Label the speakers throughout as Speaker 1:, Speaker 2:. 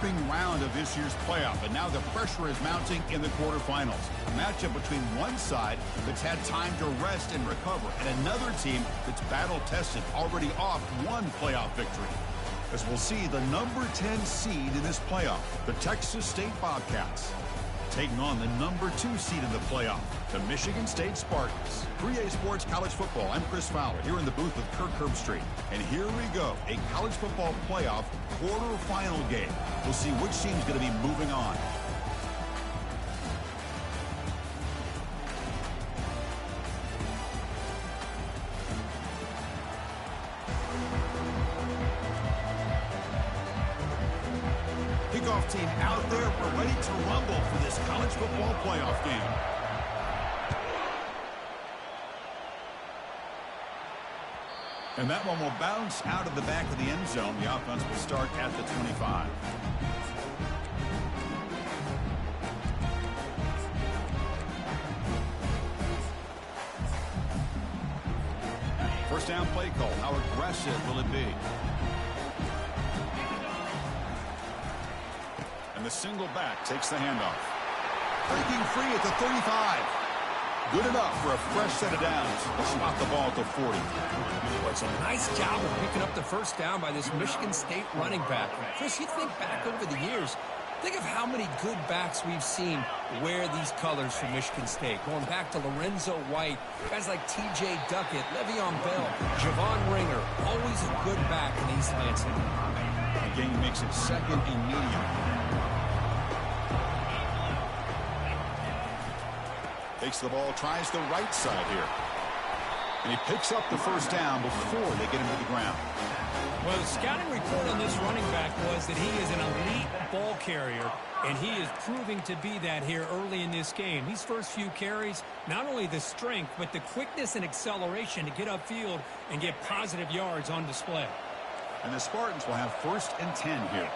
Speaker 1: gripping round of this year's playoff, and now the pressure is mounting in the quarterfinals. A matchup between one side that's had time to rest and recover, and another team that's battle-tested, already off one playoff victory. As we'll see the number 10 seed in this playoff, the Texas State Bobcats, taking on the number 2 seed in the playoff, the Michigan State Spartans. 3A Sports College Football, I'm Chris Fowler, here in the booth with Kirk Herbstreit. And here we go, a college football playoff quarterfinal game. We'll see which team's going to be moving on. Kickoff team out there, we're ready to rumble for this college football playoff game. And that one will bounce out of the back of the end zone. The offense will start at the 25. First down play call. How aggressive will it be? And the single back takes the handoff. Breaking free at the 35. Good enough for a fresh set of downs. Spot the ball at the 40.
Speaker 2: Well, it's a nice job of picking up the first down by this Michigan State running back. Chris, you think back over the years, think of how many good backs we've seen wear these colors for Michigan State. Going back to Lorenzo White, guys like T.J. Duckett, Le'Veon Bell, Javon Ringer. Always a good back in East Lansing.
Speaker 1: The game makes it second and medium. Takes the ball, tries the right side here. And he picks up the first down before they get him to the ground.
Speaker 3: Well, the scouting report on this running back was that he is an elite ball carrier, and he is proving to be that here early in this game. These first few carries, not only the strength, but the quickness and acceleration to get upfield and get positive yards on display.
Speaker 1: And the Spartans will have first and 10 here.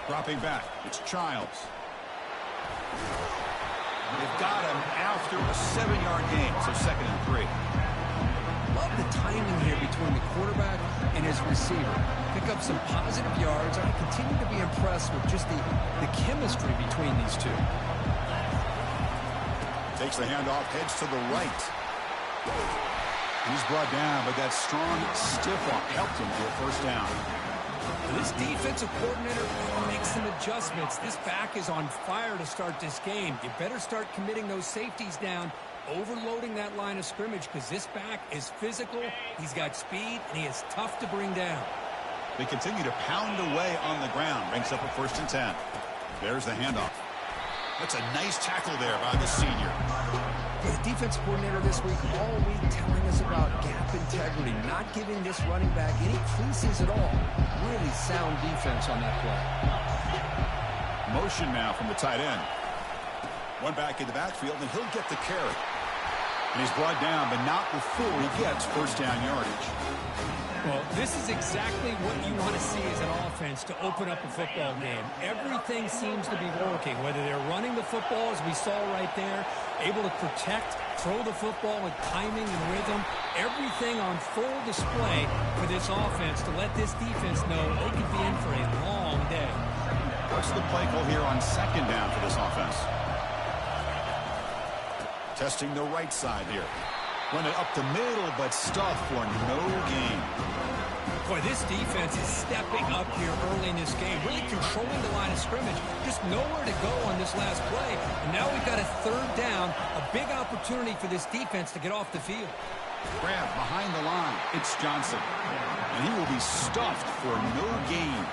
Speaker 1: Dropping back, it's Childs. They've got him after a 7-yard gain, so second and 3.
Speaker 2: Love the timing here between the quarterback and his receiver. Pick up some positive yards. I continue to be impressed with just the chemistry between these two.
Speaker 1: Takes the handoff, heads to the right. And he's brought down, but that strong stiff arm helped him to a first down.
Speaker 2: This defensive coordinator makes some adjustments. This back is on fire to start this game. You better start committing those safeties down, overloading that line of scrimmage, because this back is physical, he's got speed, and he is tough to bring down.
Speaker 1: They continue to pound away on the ground. Brings up a first and 10. There's the handoff. That's a nice tackle there by the senior.
Speaker 2: The defensive coordinator this week all week telling us about gap integrity, not giving this running back any creases at all. Really sound defense on that play.
Speaker 1: Motion now from the tight end. One back in the backfield, and he'll get the carry. And he's brought down, but not before he gets first down yardage.
Speaker 3: Well, this is exactly what you want to see as an offense to open up a football game. Everything seems to be working, whether they're running the football, as we saw right there, able to protect, throw the football with timing and rhythm, everything on full display for this offense to let this defense know they could be in for a long day.
Speaker 1: What's the play call here on second down for this offense? Testing the right side here. Run it up the middle, but stuffed for no gain.
Speaker 3: Boy, this defense is stepping up here early in this game, really controlling the line of scrimmage. Just nowhere to go on this last play. And now we've got a third down, a big opportunity for this defense to get off the field.
Speaker 1: Grab behind the line. It's Johnson. And he will be stuffed for no gain.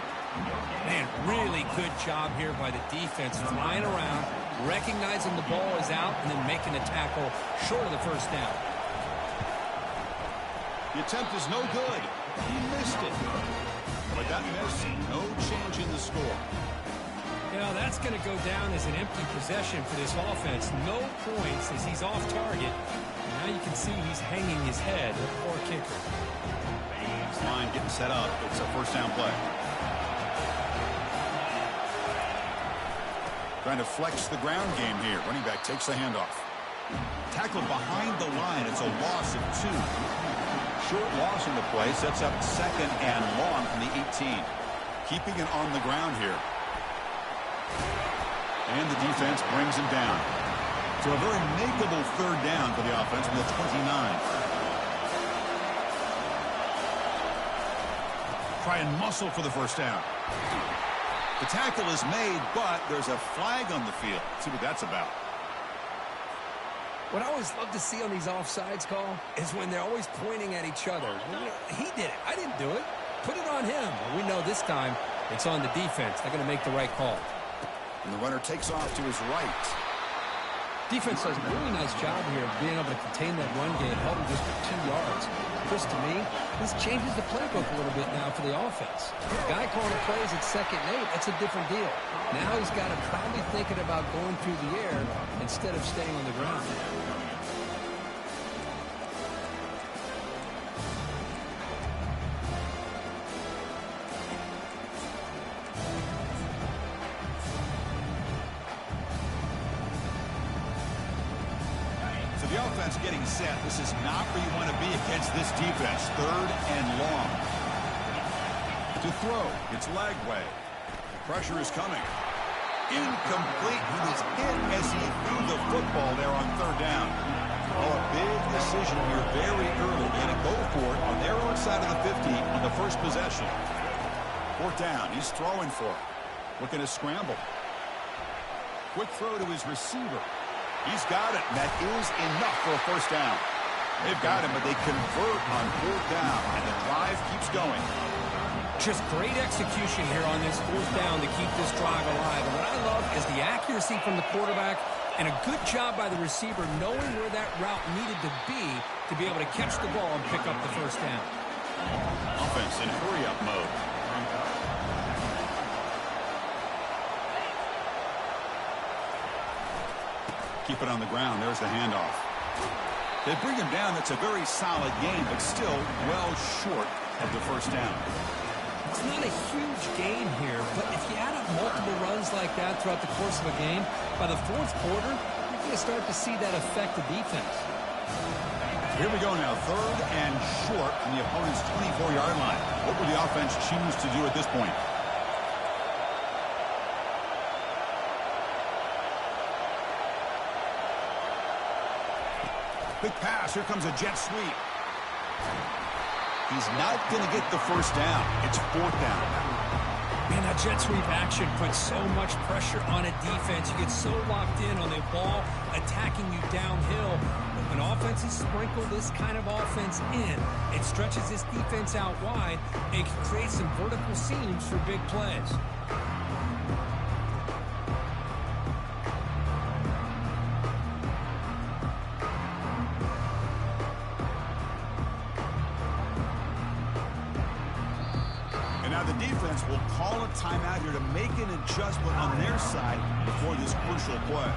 Speaker 2: Man, really good job here by the defense, flying around, recognizing the ball is out, and then making the tackle short of the first down.
Speaker 1: The attempt is no good. He missed it. But that miss, no change in the score.
Speaker 3: You know, that's going to go down as an empty possession for this offense. No points as he's off target. And now you can see he's hanging his head, the poor kicker.
Speaker 1: This line getting set up. It's a first down play. Trying to flex the ground game here. Running back takes the handoff. Tackled behind the line. It's a loss of 2. Short loss in the play. Sets up second and long from the 18. keeping it on the ground here. And the defense brings him down. So a very makeable third down for the offense from the 29. Try and muscle for the first down. The tackle is made, but there's a flag on the field. Let's see what that's about.
Speaker 2: What I always love to see on these offsides call is when they're always pointing at each other. He did it. I didn't do it. Put it on him. We know this time it's on the defense. They're going to make the right call.
Speaker 1: And the runner takes off to his right.
Speaker 2: Defense does a really nice job here of being able to contain that run game, held him just for 2 yards. Chris, to me, this changes the playbook a little bit now for the offense. The guy calling the plays at 2nd and 8, that's a different deal. Now he's got to probably thinking about going through the air instead of staying on the ground.
Speaker 1: The offense getting set. This is not where you want to be against this defense. 3rd and long. To throw. It's leg way. Pressure is coming. Incomplete. He was hit as he threw the football there on 3rd down. Oh, a big decision here very early. They're going to go for it on their own side of the 50 on the first possession. 4th down. He's throwing for it. Looking to scramble. Quick throw to his receiver. He's got it, and that is enough for a first down. They've got him, but they convert on 4th down, and the drive keeps going.
Speaker 2: Just great execution here on this 4th down to keep this drive alive. And what I love is the accuracy from the quarterback and a good job by the receiver knowing where that route needed to be able to catch the ball and pick up the first down.
Speaker 1: Offense in hurry-up mode. Keep it on the ground. There's the handoff. They bring him down. That's a very solid game, but still well short of the first down.
Speaker 2: It's not a huge gain here, but if you add up multiple runs like that throughout the course of a game, by the 4th quarter, you're going to start to see that affect the defense.
Speaker 1: Here we go now. 3rd and short from the opponent's 24-yard line. What will the offense choose to do at this point? Big pass. Here comes a jet sweep. He's not going to get the first down. It's 4th down.
Speaker 2: Man, that jet sweep action puts so much pressure on a defense. You get so locked in on the ball attacking you downhill. When offenses sprinkle this kind of offense in, it stretches this defense out wide and can create some vertical seams for big plays.
Speaker 1: Will call a timeout here to make an adjustment on their side before this crucial play.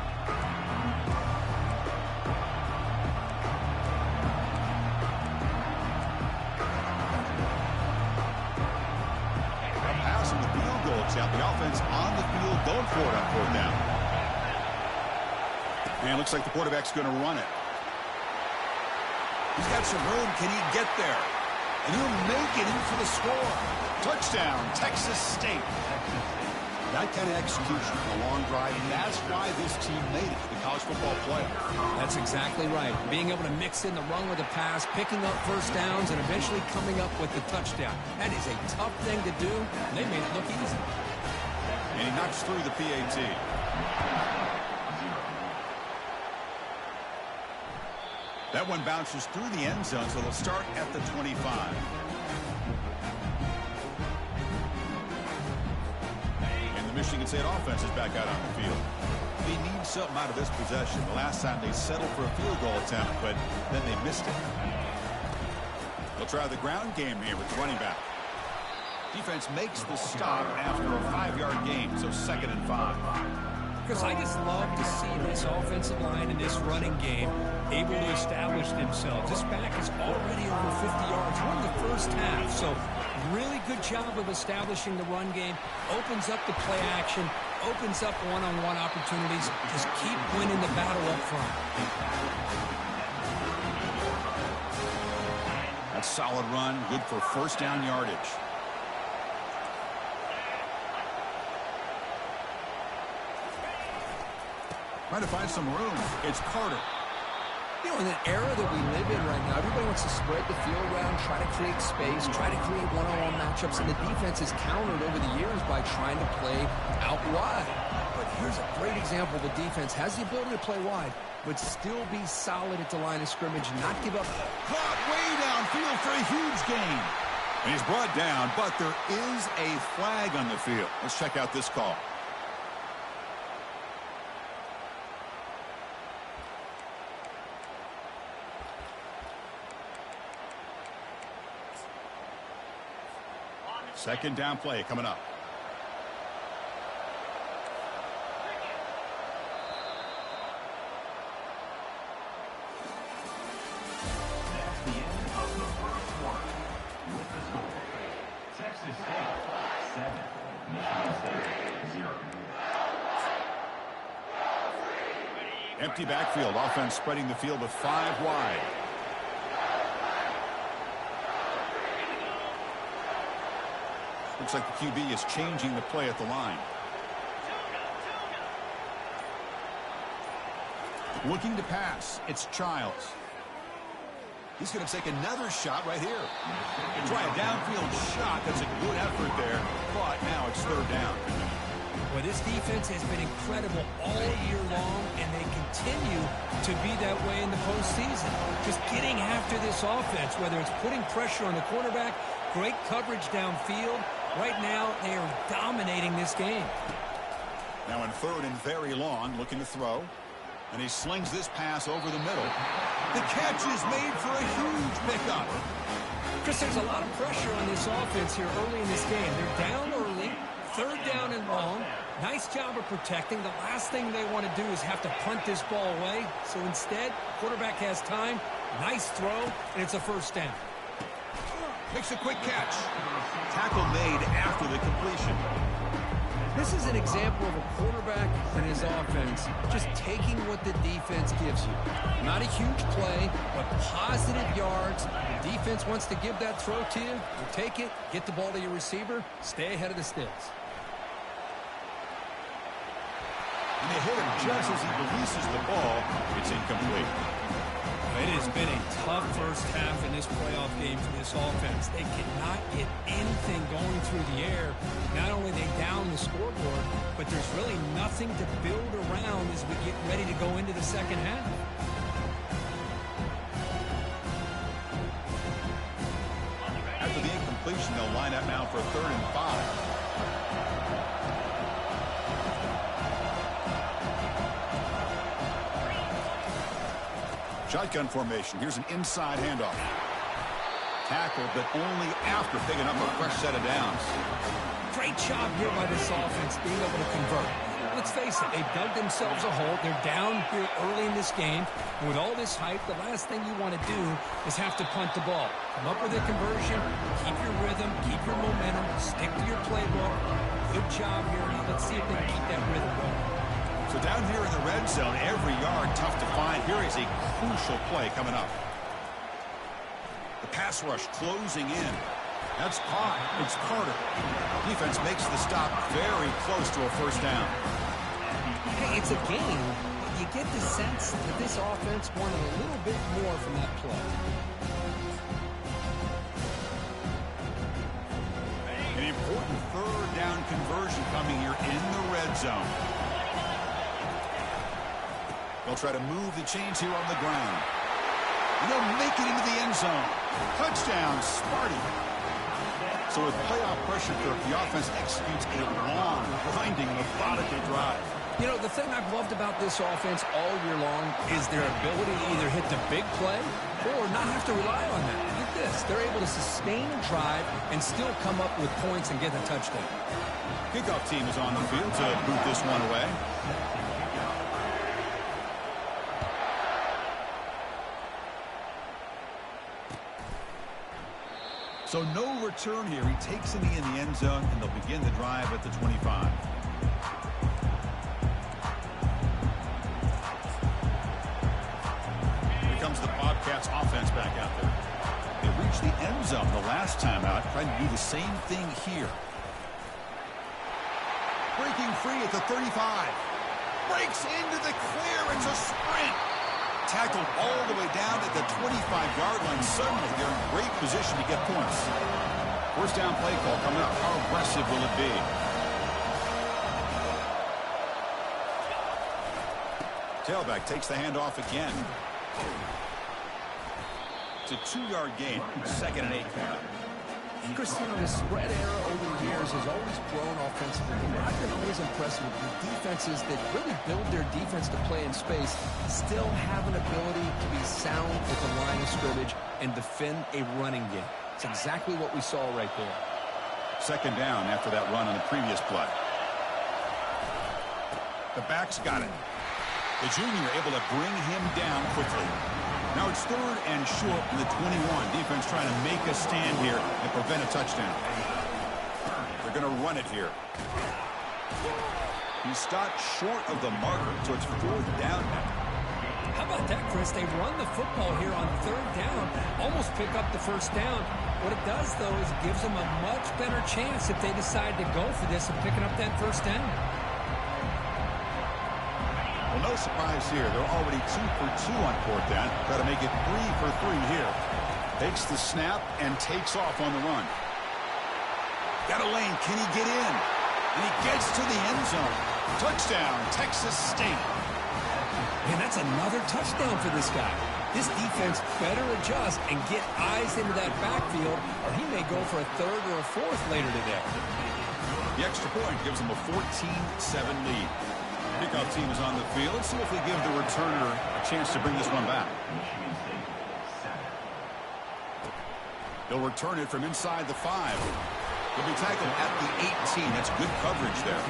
Speaker 1: A pass on the field goal attempt. The offense on the field going for it on 4th down. And it looks like the quarterback's going to run it. He's got some room. Can he get there? And he'll make it in for the score. Touchdown, Texas State. That kind of execution on a long drive, that's why this team made it to the college football playoff.
Speaker 2: That's exactly right. Being able to mix in the run with the pass, picking up first downs, and eventually coming up with the touchdown. That is a tough thing to do, and they made it look easy.
Speaker 1: And he knocks through the PAT. That one bounces through the end zone, so they'll start at the 25. Michigan State offense is back out on the field. They need something out of this possession. The last time they settled for a field goal attempt, but then they missed it. They'll try the ground game here with running back. Defense makes the stop after a 5-yard gain, so 2nd and 5.
Speaker 2: Because I just love to see this offensive line in this running game able to establish themselves. This back is already over 50 yards. We're in the first half, so really good job of establishing the run game. Opens up the play action, opens up one-on-one opportunities. Just keep winning the battle up front.
Speaker 1: That's solid run, good for first down yardage. Trying to find some room. It's Carter.
Speaker 2: You know, in the era that we live in right now, everybody wants to spread the field around, try to create space, try to create one-on-one matchups, and the defense has countered over the years by trying to play out wide. But here's a great example. The defense has the ability to play wide, but still be solid at the line of scrimmage, not give up.
Speaker 1: Caught way downfield for a huge gain. And he's brought down, but there is a flag on the field. Let's check out this call. Second down play coming up.
Speaker 4: That's the end of the first quarter. With the score, Texas State 7, Michigan State 0.
Speaker 1: Empty backfield. Offense spreading the field with 5 wide. Looks like the QB is changing the play at the line. Looking to pass. It's Childs. He's going to take another shot right here. Try a downfield shot. That's a good effort there. But now it's third down.
Speaker 2: Well, this defense has been incredible all year long, and they continue to be that way in the postseason. Just getting after this offense, whether it's putting pressure on the quarterback, great coverage downfield. Right now, they are dominating this game.
Speaker 1: Now in third and very long, looking to throw. And he slings this pass over the middle. The catch is made for a huge pickup.
Speaker 2: Chris, there's a lot of pressure on this offense here early in this game. They're down early, third down and long. Nice job of protecting. The last thing they want to do is have to punt this ball away. So instead, quarterback has time. Nice throw, and it's a first down.
Speaker 1: Makes a quick catch. Tackle made after the completion.
Speaker 2: This is an example of a quarterback and his offense just taking what the defense gives you. Not a huge play, but positive yards. The defense wants to give that throw to you. You take it, get the ball to your receiver, stay ahead of the sticks.
Speaker 1: And they hit him just as he releases the ball. It's incomplete.
Speaker 2: It has been a tough first half in this playoff game for this offense. They cannot get anything going through the air. Not only are they down the scoreboard, but there's really nothing to build around as we get ready to go into the second half.
Speaker 1: After the incompletion, they'll line up now for 3rd and 5. Shotgun formation. Here's an inside handoff. Tackled, but only after picking up a fresh set of downs.
Speaker 2: Great job here by this offense being able to convert. Let's face it, they've dug themselves a hole. They're down here early in this game. And with all this hype, the last thing you want to do is have to punt the ball. Come up with a conversion, keep your rhythm, keep your momentum, stick to your playbook. Good job here. Let's see if they can keep that rhythm going.
Speaker 1: So down here in the red zone, every yard tough to find. Here is a crucial play coming up. The pass rush closing in. That's caught. It's Carter. Defense makes the stop very close to a first down.
Speaker 2: Hey, it's a game, but you get the sense that this offense wanted a little bit more from that play.
Speaker 1: An important third down conversion coming here in the red zone. They'll try to move the chains here on the ground. And they'll make it into the end zone. Touchdown, Sparty. So with playoff pressure, Kirk, the offense executes a long, grinding, methodical drive.
Speaker 2: You know, the thing I've loved about this offense all year long is their ability to either hit the big play or not have to rely on that. Look at this. They're able to sustain a drive and still come up with points and get a touchdown.
Speaker 1: Kickoff team is on the field to boot this one away. So no return here. He takes it in the end zone, and they'll begin the drive at the 25. Here comes the Bobcats offense back out there. They reached the end zone the last time out, trying to do the same thing here. Breaking free at the 35. breaks into the clear. It's a sprint. Tackled all the way down at the 25-yard line. Suddenly, they're in great position to get points. First down play call coming up. How aggressive will it be? Tailback takes the handoff again. It's a 2-yard gain. 2nd and 8 coming up.
Speaker 2: Christian, the spread era over the years has always grown offensively. I've been always impressed with the defenses that really build their defense to play in space, still have an ability to be sound at the line of scrimmage and defend a running game. It's exactly what we saw right there.
Speaker 1: 2nd down after that run on the previous play. The back's got it. The junior able to bring him down quickly. Now it's 3rd and short from the 21. Defense trying to make a stand here and prevent a touchdown. They're going to run it here. He stopped short of the marker, so it's 4th down now.
Speaker 3: How about that, Chris? They run the football here on 3rd down, almost pick up the first down. What it does, though, is it gives them a much better chance if they decide to go for this and picking up that first down.
Speaker 1: Well, no surprise here. They're already 2 for 2 on 4th down. Got to make it 3 for 3 here. Takes the snap and takes off on the run. Got a lane. Can he get in? And he gets to the end zone. Touchdown, Texas State.
Speaker 2: And that's another touchdown for this guy. This defense better adjust and get eyes into that backfield, or he may go for a 3rd or a 4th later today.
Speaker 1: The extra point gives them a 14-7 lead. Kickoff team is on the field. Let's see if we give the returner a chance to bring this one back. He'll return it from inside the 5. He'll be tackled at the 18. That's good coverage there.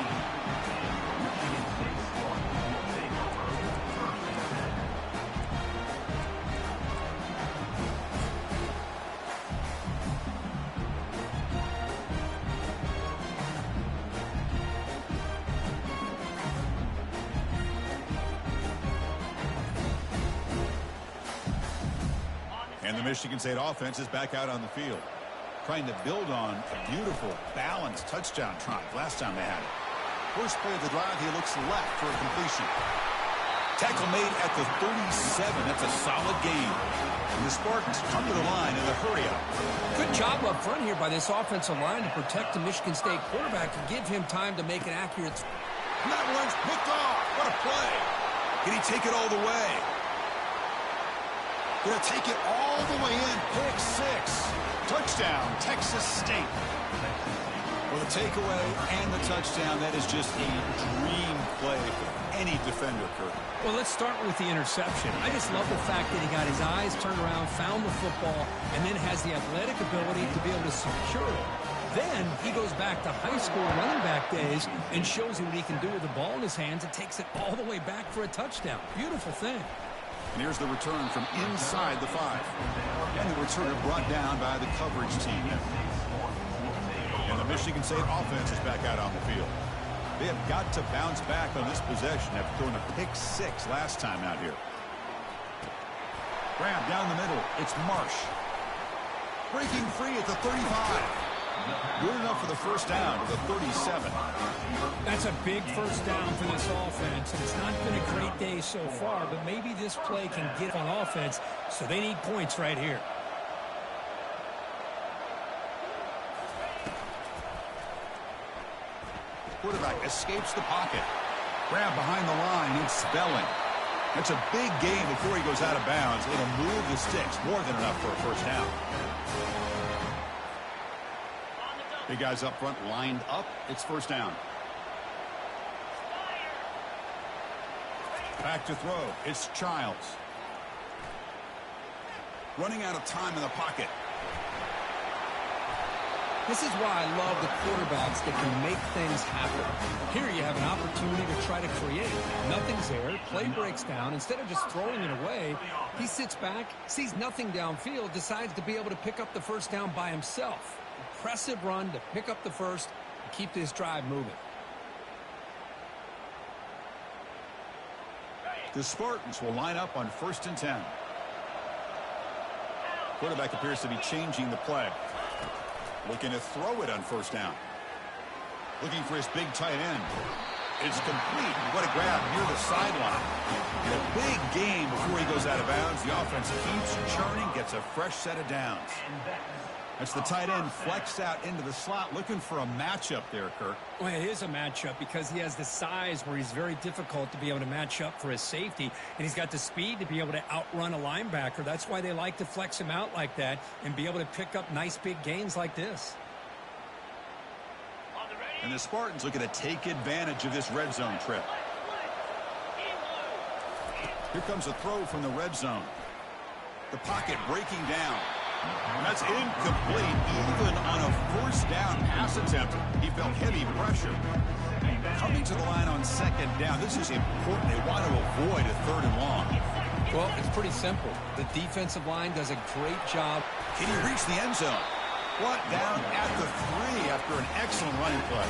Speaker 1: And the Michigan State offense is back out on the field, trying to build on a beautiful, balanced touchdown drive last time they had it. First play of the drive, he looks left for a completion. Tackle made at the 37. That's a solid gain. And the Spartans come to the line in the hurry-up.
Speaker 2: Good job up front here by this offensive line to protect the Michigan State quarterback and give him time to make an accurate.
Speaker 1: And that one's picked off. What a play. Can he take it all the way? Gonna take it all the way in. Pick 6. Touchdown, Texas State. Well, the takeaway and the touchdown, that is just a dream play for any defender, Kurt.
Speaker 3: Well, let's start with the interception. I just love the fact that he got his eyes turned around, found the football, and then has the athletic ability to be able to secure it. Then he goes back to high school running back days and shows you what he can do with the ball in his hands and takes it all the way back for a touchdown. Beautiful thing.
Speaker 1: And here's the return from inside the 5. And the returner brought down by the coverage team. And the Michigan State offense is back out on the field. They have got to bounce back on this possession after throwing a pick 6 last time out here. Grab down the middle. It's Marsh. Breaking free at the 35. Good enough for the first down to the 37.
Speaker 3: That's a big first down for this offense. And it's not been a great day so far, but maybe this play can get on offense, so they need points right here.
Speaker 1: Quarterback escapes the pocket. Grab behind the line. It's Spelling. That's a big gain before he goes out of bounds. It'll move the sticks. More than enough for a first down. Big guys up front lined up. It's first down. Back to throw. It's Childs. Running out of time in the pocket.
Speaker 2: This is why I love the quarterbacks that can make things happen. Here you have an opportunity to try to create. Nothing's there. Play breaks down. Instead of just throwing it away, he sits back, sees nothing downfield, decides to be able to pick up the first down by himself. Impressive run to pick up the first and keep this drive moving.
Speaker 1: The Spartans will line up on 1st and 10. Quarterback appears to be changing the play. Looking to throw it on first down. Looking for his big tight end. It's complete. What a grab near the sideline. And a big game before he goes out of bounds. The offense keeps churning, gets a fresh set of downs. That's the tight end flexed out into the slot, looking for a matchup there, Kirk.
Speaker 3: Well, it is a matchup because he has the size where he's very difficult to be able to match up for his safety, and he's got the speed to be able to outrun a linebacker. That's why they like to flex him out like that and be able to pick up nice big gains like this.
Speaker 1: And the Spartans looking to take advantage of this red zone trip. Here comes a throw from the red zone. The pocket breaking down. And that's incomplete. Even on a first down pass attempt, he felt heavy pressure. Coming to the line on second down, this is important. They want to avoid a third and long.
Speaker 2: Well, it's pretty simple. The defensive line does a great job.
Speaker 1: Can he reach the end zone? Brought down at the 3 after an excellent running play.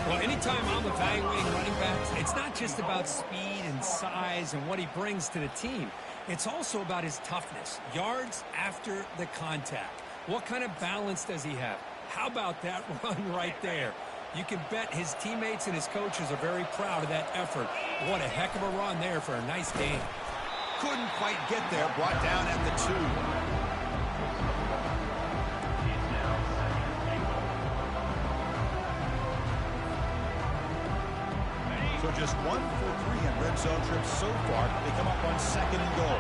Speaker 3: Well, anytime I'm evaluating running backs, it's not just about speed and size and what he brings to the team. It's also about his toughness, yards after the contact. What kind of balance does he have? How about that run right there? You can bet his teammates and his coaches are very proud of that effort. What a heck of a run there for a nice gain.
Speaker 1: Couldn't quite get there, brought down at the 2. So just 1 for 3 in red zone trips so far. They come up on second and goal.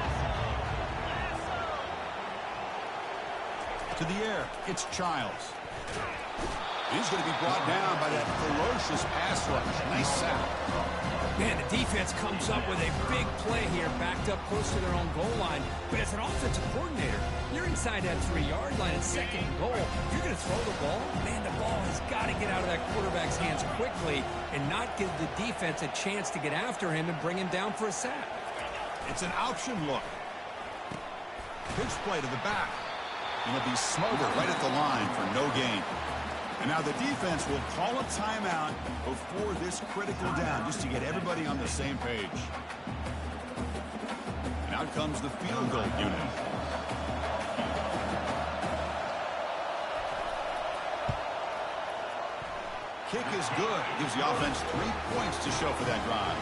Speaker 1: To the air, it's Childs. He's going to be brought down by that ferocious pass rush. Nice sack.
Speaker 3: Man, the defense comes up with a big play here, backed up close to their own goal line. But as an offensive coordinator, you're inside that 3-yard line at second and goal. If you're going to throw the ball, man, the ball has got to get out of that quarterback's hands quickly and not give the defense a chance to get after him and bring him down for a sack.
Speaker 1: It's an option look. Pitch play to the back. And it'll be smothered right at the line for no gain. And now the defense will call a timeout before this critical down just to get everybody on the same page. And out comes the field goal unit. Kick is good. Gives the offense 3 points to show for that drive.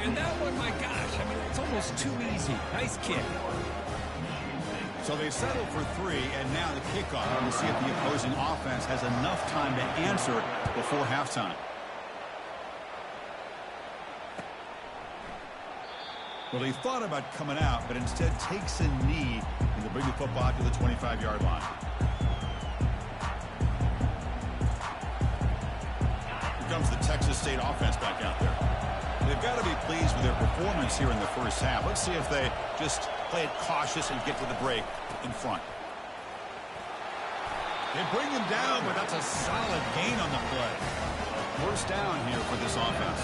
Speaker 3: And that one, my gosh, I mean, it's almost too easy. Nice kick.
Speaker 1: So they settle for 3, and now the kickoff. We'll see if the opposing offense has enough time to answer before halftime. Well, he thought about coming out, but instead takes a knee and to bring the football out to the 25-yard line. Here comes the Texas State offense back out there. They've got to be pleased with their performance here in the first half. Let's see if they just play it cautious and get to the break in front. They bring him down, but that's a solid gain on the play. First down here for this offense.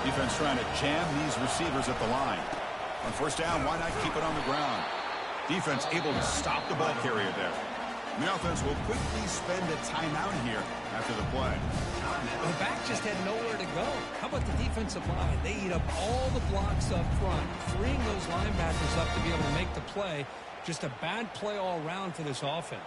Speaker 1: Defense trying to jam these receivers at the line. On first down, why not keep it on the ground? Defense able to stop the ball carrier there. And the offense will quickly spend a timeout here after the play.
Speaker 3: The back just had nowhere to go. How about the defensive line? They eat up all the blocks up front, freeing those linebackers up to be able to make the play. Just a bad play all around for this offense.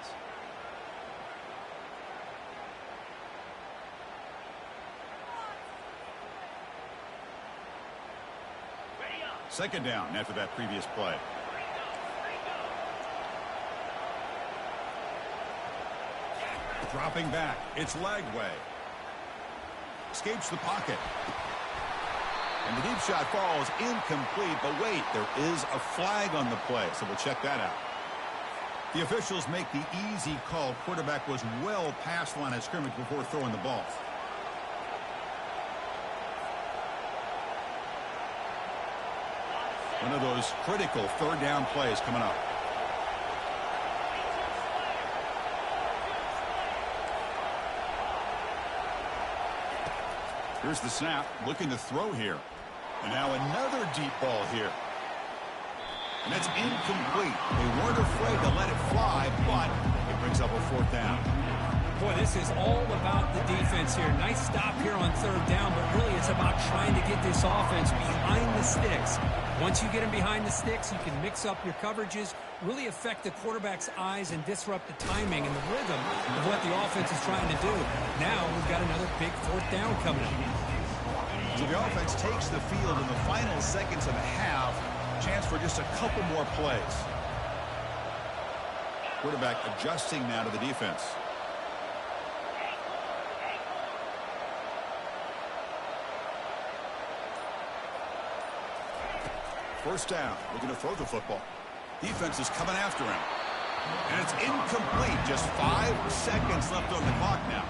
Speaker 1: Second down after that previous play. Dropping back. It's Lagway. Escapes the pocket. And the deep shot falls incomplete. But wait, there is a flag on the play, so we'll check that out. The officials make the easy call. Quarterback was well past the line of scrimmage before throwing the ball. One of those critical third down plays coming up. Here's the snap, looking to throw here. And now another deep ball here. And that's incomplete. They weren't afraid to let it fly, but it brings up a fourth down.
Speaker 3: Boy, this is all about the defense here. Nice stop here on third down, but really it's about trying to get this offense behind the sticks Once you get him behind the sticks, you can mix up your coverages, really affect the quarterback's eyes and disrupt the timing and the rhythm of what the offense is trying to do. Now we've got another big fourth down coming up.
Speaker 1: So the offense takes the field in the final seconds of the half. Chance for just a couple more plays. Quarterback adjusting now to the defense. First down, looking to throw the football. Defense is coming after him. And it's incomplete. Just 5 seconds left on the clock now.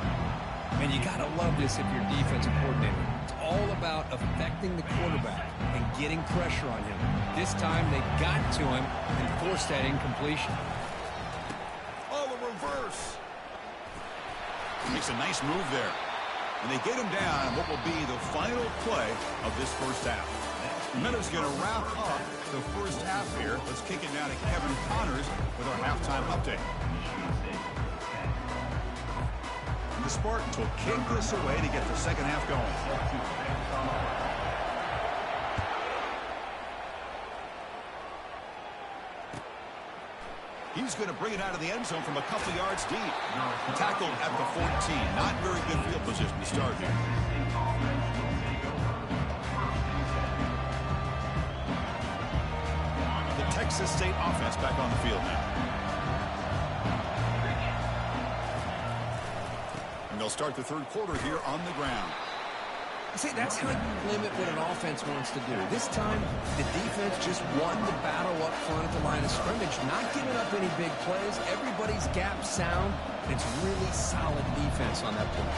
Speaker 2: And you got to love this if you're defensive coordinator. It's all about affecting the quarterback and getting pressure on him. This time they got to him and forced that incompletion.
Speaker 1: Oh, a reverse. He makes a nice move there. And they get him down on what will be the final play of this first half. Minutes going to wrap up the first half here. Let's kick it down to Kevin Connors with our halftime update. And the Spartans will kick this away to get the second half going. He's going to bring it out of the end zone from a couple yards deep. Tackled at the 14. Not very good field position to start here. Texas State offense back on the field now. And they'll start the third quarter here on the ground.
Speaker 2: See, that's how you limit what an offense wants to do. This time, the defense just won the battle up front at the line of scrimmage, not giving up any big plays. Everybody's gap sound. It's really solid defense on that play.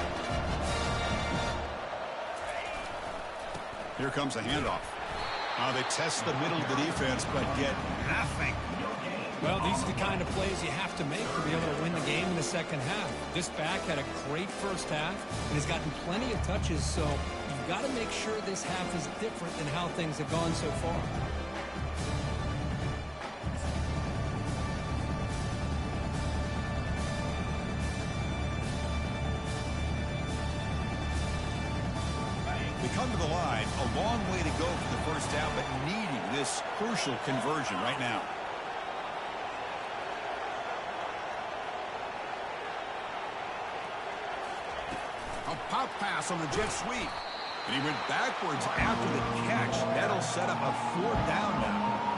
Speaker 1: Here comes a handoff. They test the middle of the defense, but get nothing.
Speaker 3: Well, these are the kind of plays you have to make to be able to win the game in the second half. This back had a great first half and has gotten plenty of touches, so you've got to make sure this half is different than how things have gone so far.
Speaker 1: Come to the line, a long way to go for the first down, but needing this crucial conversion right now. A pop pass on the jet sweep. And he went backwards after the catch. That'll set up a fourth down now.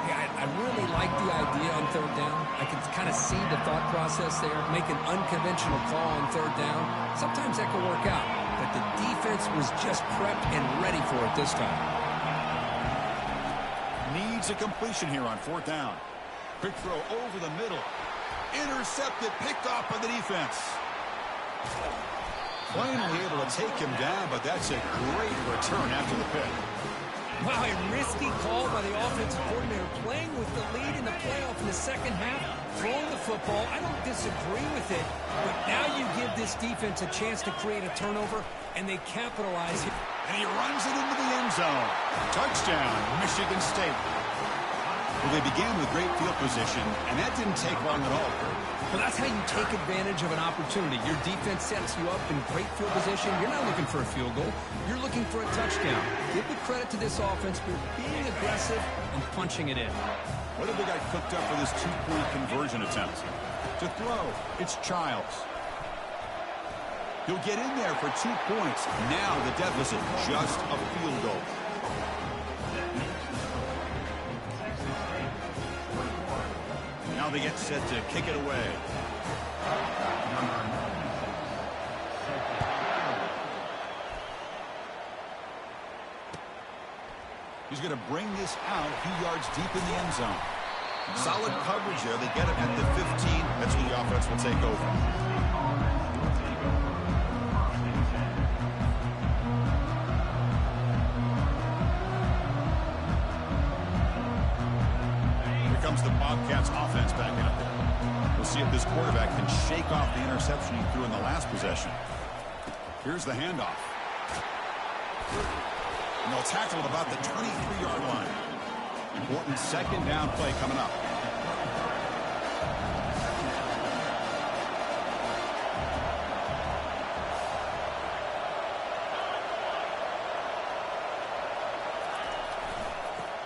Speaker 2: Yeah, I really like the idea on third down. I can kind of see the thought process there. Make an unconventional call on third down. Sometimes that can work out. But the defense was just prepped and ready for it this time.
Speaker 1: Needs a completion here on fourth down. Quick throw over the middle. Intercepted, picked off by the defense. Finally able to take him down, but that's a great return after the pick.
Speaker 3: Wow, a risky call by the offensive coordinator, playing with the lead in the playoff in the second half, throwing the football. I don't disagree with it, but now you give this defense a chance to create a turnover, and they capitalize.
Speaker 1: And he runs it into the end zone. Touchdown, Michigan State. Well, they began with great field position, and that didn't take long at all.
Speaker 2: Well, that's how you take advantage of an opportunity. Your defense sets you up in great field position. You're not looking for a field goal. You're looking for a touchdown. Give the credit to this offense for being aggressive and punching it in.
Speaker 1: What have they got cooked up for this two-point conversion attempt? To throw, it's Childs. He'll get in there for 2 points. Now the deficit, just a field goal. Now they get set to kick it away. He's going to bring this out a few yards deep in the end zone. Solid coverage there. They get him at the 15. That's when the offense will take over. Comes the Bobcats offense back out there. We'll see if this quarterback can shake off the interception he threw in the last possession. Here's the handoff. And they'll tackle at about the 23-yard line. Important second down play coming up.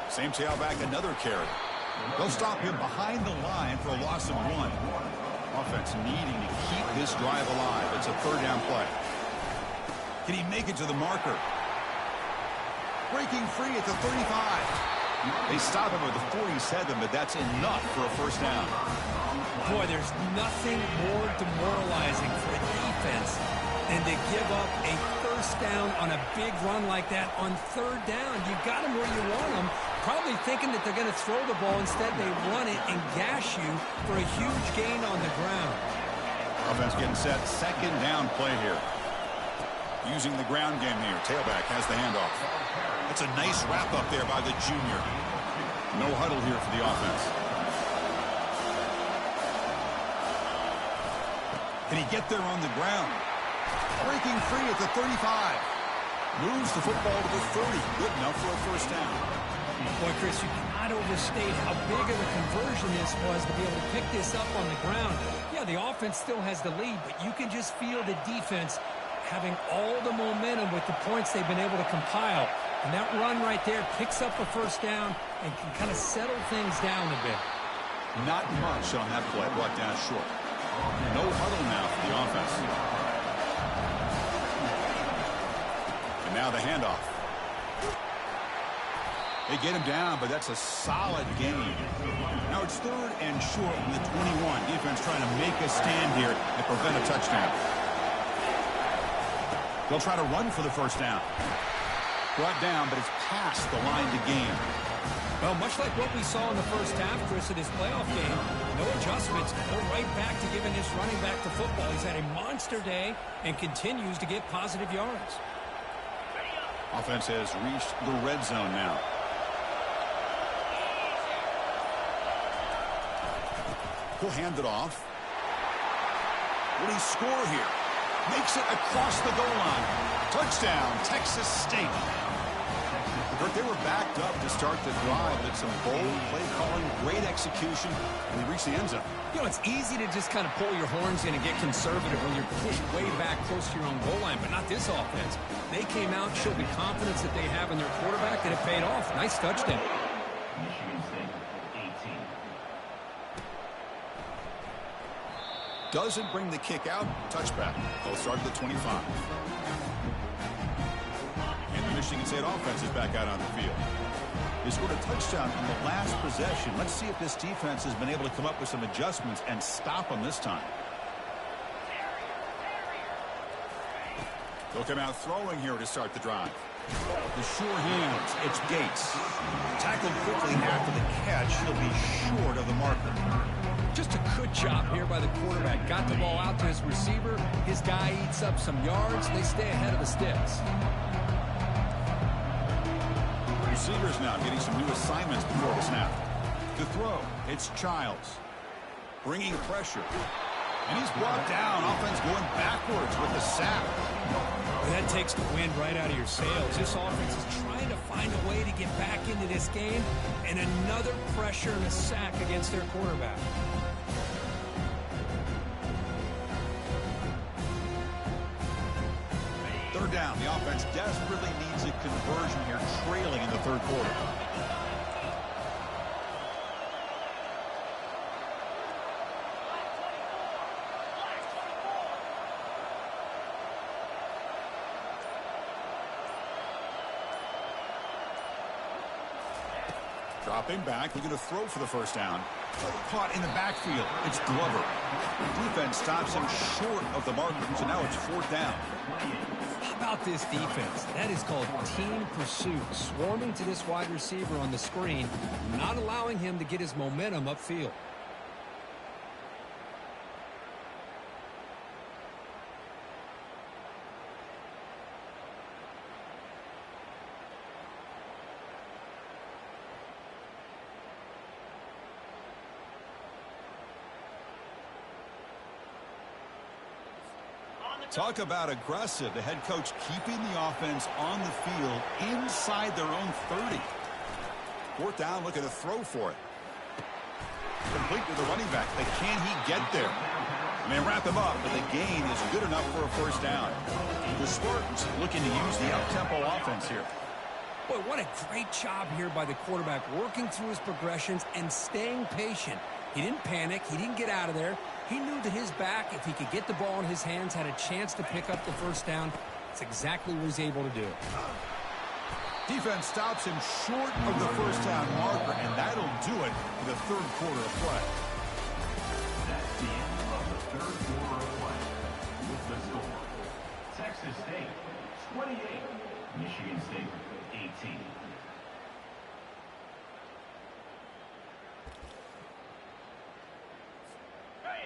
Speaker 1: Same tailback, another carry. They'll stop him behind the line for a loss of 1. Offense needing to keep this drive alive. It's a third down play. Can he make it to the marker? Breaking free at the 35. They stop him at the 47, but that's enough for a first down.
Speaker 3: Boy, there's nothing more demoralizing for a defense than to give up a first down on a big run like that on third down. You got them where you want them, probably thinking that they're going to throw the ball. Instead, they run it and gash you for a huge gain on the ground.
Speaker 1: Offense getting set. Second down play here. Using the ground game here. Tailback has the handoff. That's a nice wrap up there by the junior. No huddle here for the offense. Can he get there on the ground? Breaking free at the 35. Moves the football to the 30. Good enough for a first down.
Speaker 3: Boy, Chris, you cannot overstate how big of a conversion this was to be able to pick this up on the ground. Yeah, the offense still has the lead, but you can just feel the defense having all the momentum with the points they've been able to compile. And that run right there picks up a first down and can kind of settle things down a bit.
Speaker 1: Not much on that play. Brought down short. No huddle now for the offense. And now the handoff. They get him down, but that's a solid gain. Now it's third and short from the 21. Defense trying to make a stand here and prevent a touchdown. They'll try to run for the first down. Brought down, but it's past the line to gain.
Speaker 3: Well, much like what we saw in the first half, Chris, of this playoff game, no adjustments. Go right back to giving this running back to football. He's had a monster day and continues to get positive yards.
Speaker 1: Offense has reached the red zone now. He'll hand it off. Will he score here? Makes it across the goal line. Touchdown, Texas State. They were backed up to start the drive. It's some bold play calling, great execution, and they reach the end zone.
Speaker 2: You know, it's easy to just kind of pull your horns in and get conservative when you're pushed way back close to your own goal line, but not this offense. They came out, showed the confidence that they have in their quarterback, and it paid off. Nice touchdown.
Speaker 4: Michigan State, 18.
Speaker 1: Doesn't bring the kick out. Touchback. They'll start at the 25. And the Michigan State offense is back out on the field. They scored a touchdown in the last possession. Let's see if this defense has been able to come up with some adjustments and stop them this time. They'll come out throwing here to start the drive. The sure hands. It's Gates. Tackled quickly after the catch. He'll be short of the marker.
Speaker 2: Just a good job here by the quarterback. Got the ball out to his receiver. His guy eats up some yards. They stay ahead of the sticks.
Speaker 1: Receivers now getting some new assignments before the snap. To throw, it's Childs. Bringing pressure. And he's brought down. Offense going backwards with the sack.
Speaker 3: That takes the wind right out of your sails. This offense is trying to find a way to get back into this game, and another pressure and a sack against their quarterback.
Speaker 1: Third down. The offense desperately needs a conversion here, trailing in the third quarter. Dropping back, looking to throw for the first down. Caught in the backfield. It's Glover. Defense stops him short of the marker, so now it's fourth down.
Speaker 2: How about this defense? That is called team pursuit. Swarming to this wide receiver on the screen, not allowing him to get his momentum upfield.
Speaker 1: Talk about aggressive. The head coach keeping the offense on the field inside their own 30. Fourth down, looking to throw for it. Complete with the running back. But can he get there? And they wrap him up, but the gain is good enough for a first down. The Spartans looking to use the up-tempo offense here.
Speaker 2: Boy, what a great job here by the quarterback, working through his progressions and staying patient. He didn't panic. He didn't get out of there. He knew that his back, if he could get the ball in his hands, had a chance to pick up the first down. That's exactly what he's able to do.
Speaker 1: Defense stops him short of the first down marker, and that'll do it for the third quarter of play.
Speaker 4: That's the end of the third quarter of play. With the score, Texas State 28, Michigan State 18.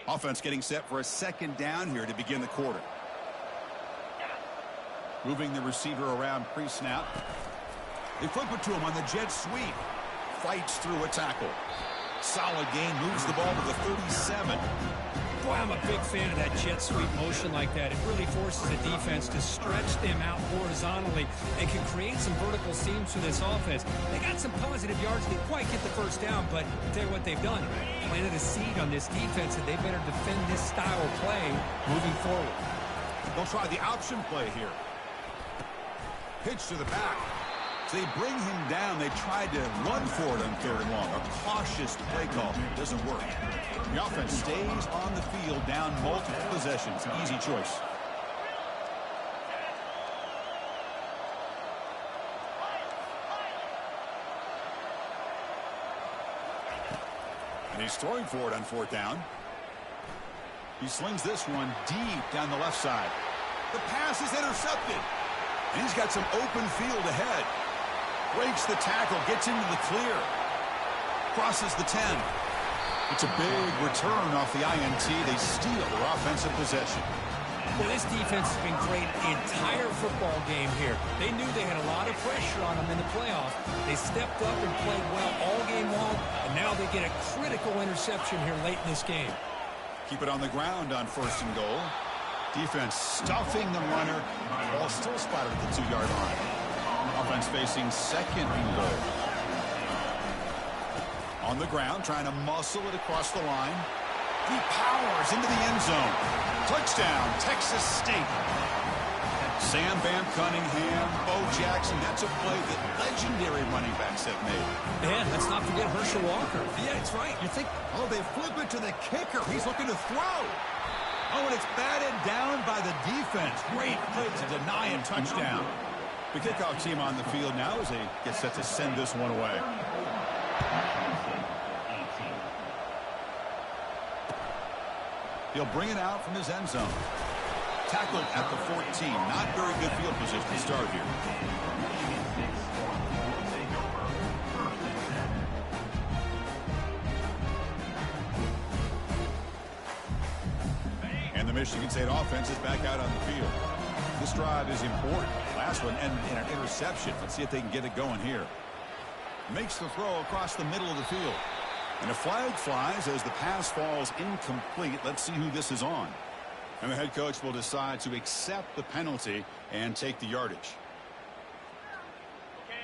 Speaker 1: Offense getting set for a second down here to begin the quarter. Moving the receiver around pre-snap. They flip it to him on the jet sweep. Fights through a tackle. Solid gain, moves the ball to the 37.
Speaker 3: Boy, I'm a big fan of that jet sweep motion like that. It really forces a defense to stretch them out horizontally and can create some vertical seams for this offense. They got some positive yards. They didn't quite get the first down, but I'll tell you what they've done. Planted a seed on this defense, and they better defend this style of play moving forward.
Speaker 1: They'll try the option play here. Pitch to the back. So they bring him down. They tried to run for it on third and long. A cautious play call. Doesn't work. The offense stays on the field down multiple possessions. Easy choice. And he's throwing for it on fourth down. He slings this one deep down the left side. The pass is intercepted. And he's got some open field ahead. Breaks the tackle, gets into the clear. Crosses the 10. It's a big return off the INT. They steal their offensive possession.
Speaker 3: Well, this defense has been great the entire football game here. They knew they had a lot of pressure on them in the playoffs. They stepped up and played well all game long, and now they get a critical interception here late in this game.
Speaker 1: Keep it on the ground on first and goal. Defense stuffing the runner. Ball still spotted at the 2-yard line. Offense facing second and goal. On the ground, trying to muscle it across the line. He powers into the end zone. Touchdown, Texas State. Sam Bam Cunningham, Bo Jackson. That's a play that legendary running backs have made.
Speaker 3: Man, let's not forget Herschel Walker.
Speaker 2: Yeah, it's right. You think,
Speaker 1: oh, they flip it to the kicker. He's looking to throw. Oh, and it's batted down by the defense. Great play to deny a touchdown. The kickoff team on the field now as they get set to send this one away. He'll bring it out from his end zone. Tackled at the 14. Not very good field position to start here. And the Michigan State offense is back out on the field. This drive is important. Last one and an interception. Let's see if they can get it going here. Makes the throw across the middle of the field. And a flag flies as the pass falls incomplete. Let's see who this is on. And the head coach will decide to accept the penalty and take the yardage.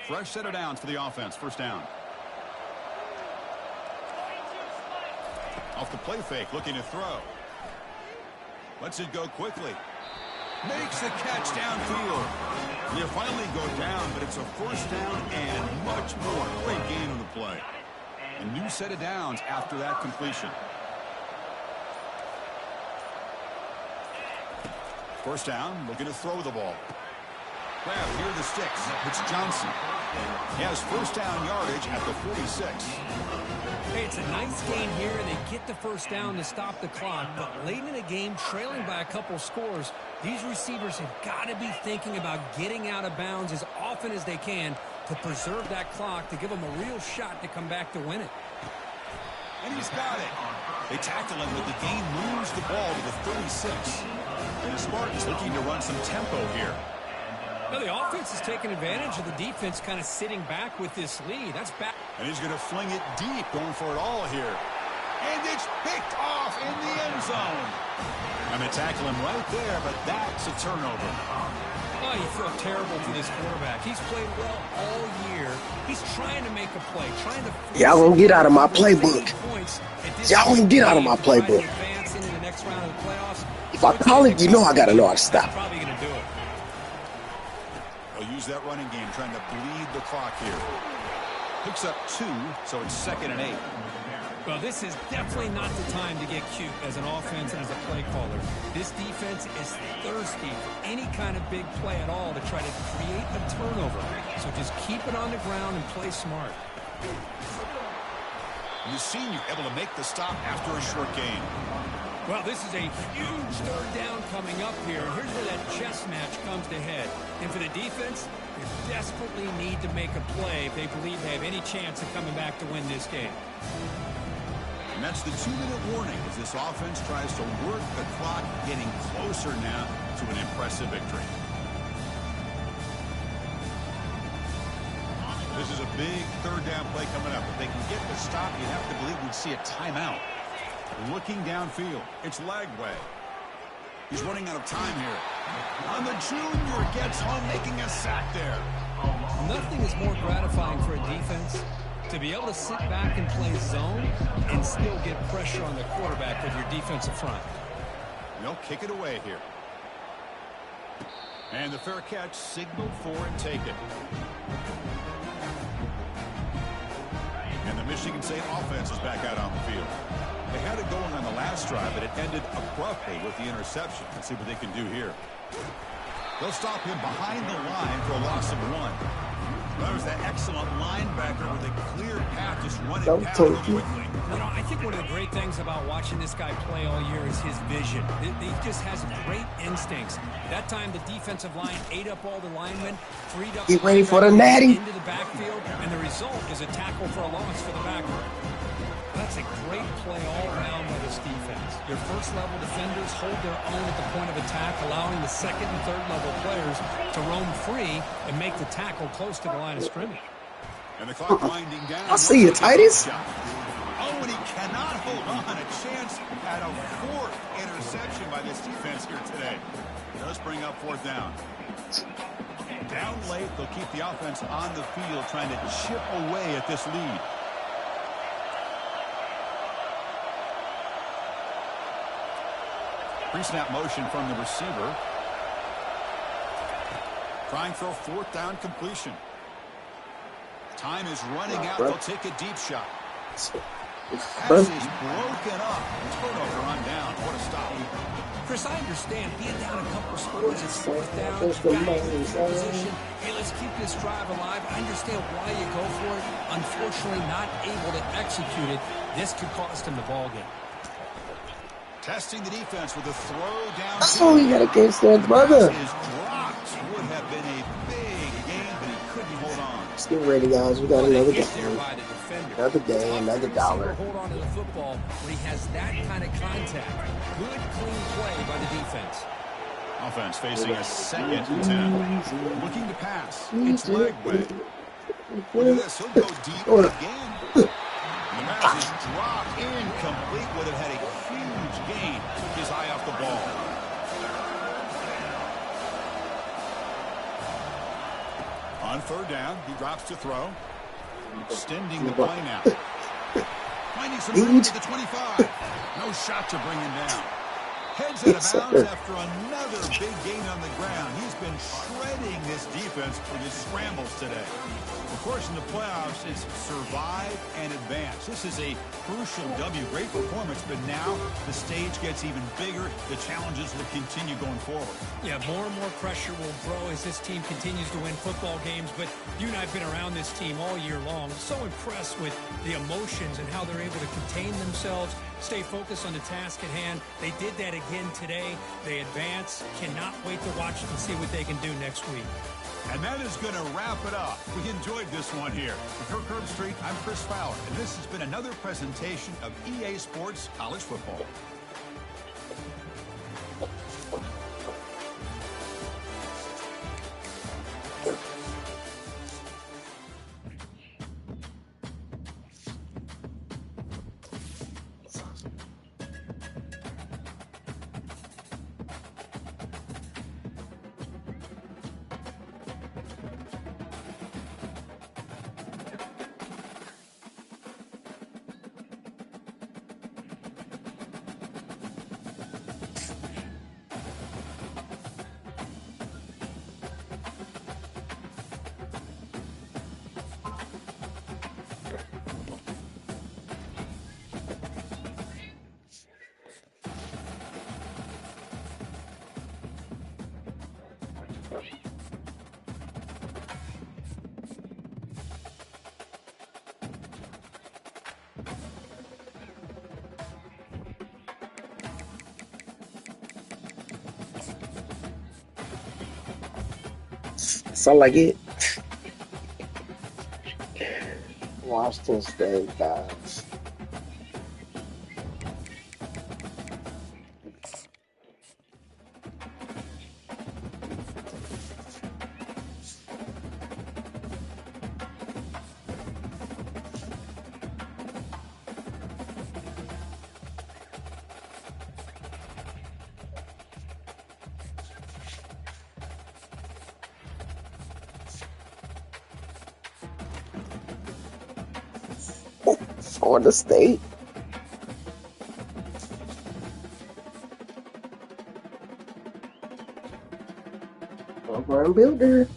Speaker 1: Fresh set of downs for the offense. First down. Off the play fake, looking to throw. Lets it go quickly. Makes the catch downfield. You finally go down, but it's a first down and much more. Great gain on the play. A new set of downs after that completion. First down, looking to throw the ball. Grab near the sticks. It's Johnson. He has first down yardage at the 46.
Speaker 3: Hey, it's a nice gain here. They get the first down to stop the clock, but late in the game, trailing by a couple scores, these receivers have got to be thinking about getting out of bounds as often as they can to preserve that clock, to give them a real shot to come back to win it.
Speaker 1: And he's got it. They tackle him, but the gain moves the ball to the 36. And the Spartans looking to run some tempo here.
Speaker 3: Now the offense is taking advantage of the defense kind of sitting back with this lead. That's back.
Speaker 1: And he's going to fling it deep, going for it all here. And it's picked off in the end zone. And they tackle him right there, but that's a turnover.
Speaker 3: Oh, you feel terrible for this quarterback. He's played well all year. He's trying to make a play, trying to...
Speaker 5: Y'all gonna get out of my playbook. Y'all gonna get out of my playbook. If I call it, you know I gotta know how to stop.
Speaker 3: Probably gonna do it.
Speaker 1: They'll use that running game, trying to bleed the clock here. Picks up 2, so it's 2nd and 8.
Speaker 3: Well, this is definitely not the time to get cute as an offense and as a play caller. This defense is thirsty for any kind of big play at all to try to create a turnover. So just keep it on the ground and play smart.
Speaker 1: The senior able to make the stop after a short gain.
Speaker 3: Well, this is a huge 3rd down coming up here. And here's where that chess match comes to head. And for the defense, they desperately need to make a play if they believe they have any chance of coming back to win this game.
Speaker 1: And that's the 2-minute warning as this offense tries to work the clock, getting closer now to an impressive victory. This is a big 3rd down play coming up. If they can get the stop, you'd have to believe we'd see a timeout. Looking downfield, it's Lagway. He's running out of time here. On the junior, gets home, making a sack there.
Speaker 3: Nothing is more gratifying for a defense to be able to sit back and play zone and still get pressure on the quarterback with your defensive front.
Speaker 1: They'll kick it away here. And the fair catch signaled for and taken. And the Michigan State offense is back out on the field. They had it going on the last drive, but it ended abruptly with the interception. Let's see what they can do here. They'll stop him behind the line for a loss of 1. There's that excellent linebacker with a clear path, just running past him quickly.
Speaker 3: You know, I think one of the great things about watching this guy play all year is his vision. He just has great instincts. That time, the defensive line ate up all the linemen, freed up.
Speaker 5: Get ready for the natty.
Speaker 3: Into the backfield, and the result is a tackle for a loss for the backer. That's a great play all around by this defense. Your first-level defenders hold their own at the point of attack, allowing the second and third-level players to roam free and make the tackle close to the line of scrimmage.
Speaker 1: And the clock winding down.
Speaker 5: I see you, Titus.
Speaker 1: Oh, and he cannot hold on. A chance at a 4th interception by this defense here today. Does bring up 4th down. Down late, they'll keep the offense on the field, trying to chip away at this lead. Pre-snap motion from the receiver. Trying for a 4th down completion. Time is running out. They'll take a deep shot. Pass is broken up. Turnover on down. What a stop.
Speaker 3: Chris, I understand being down a couple scores at 4th down, position. Hey, let's keep this drive alive. I understand why you go for it. Unfortunately, not able to execute it. This could cost him the ball game.
Speaker 1: Testing the defense with a throw down.
Speaker 5: That's all you got against that brother.
Speaker 1: His drops would have been a big game, but he couldn't hold on.
Speaker 5: Let's get ready, guys. We got another game. Another day, another dollar.
Speaker 3: Hold on to the football when he has that kind of contact. Good, clean play by the defense.
Speaker 1: Offense facing a 2nd and 10. Looking to pass. It's Lagway. Look at this. He'll go deep again. The pass is dropped. Incomplete. Would have had a huge gain. Took his eye off the ball. On 3rd down, he drops to throw. Extending the play now. Finding some room to the 25. No shot to bring him down. Heads out of bounds after another big gain on the ground. He's been shredding this defense with his scrambles today. Of course, in the playoffs, it's survive and advance. This is a crucial W. Great performance, but now the stage gets even bigger. The challenges will continue going forward.
Speaker 3: Yeah, more and more pressure will grow as this team continues to win football games, but you and I have been around this team all year long. So impressed with the emotions and how they're able to contain themselves, stay focused on the task at hand. They did that again today. They advance. Cannot wait to watch and see what they can do next week.
Speaker 1: And that is going to wrap it up. We enjoyed this one here. For Kirk Herbstreit, I'm Chris Fowler, and this has been another presentation of EA Sports College Football.
Speaker 5: That's all I get. Washington State, guys. Florida State. Program builder.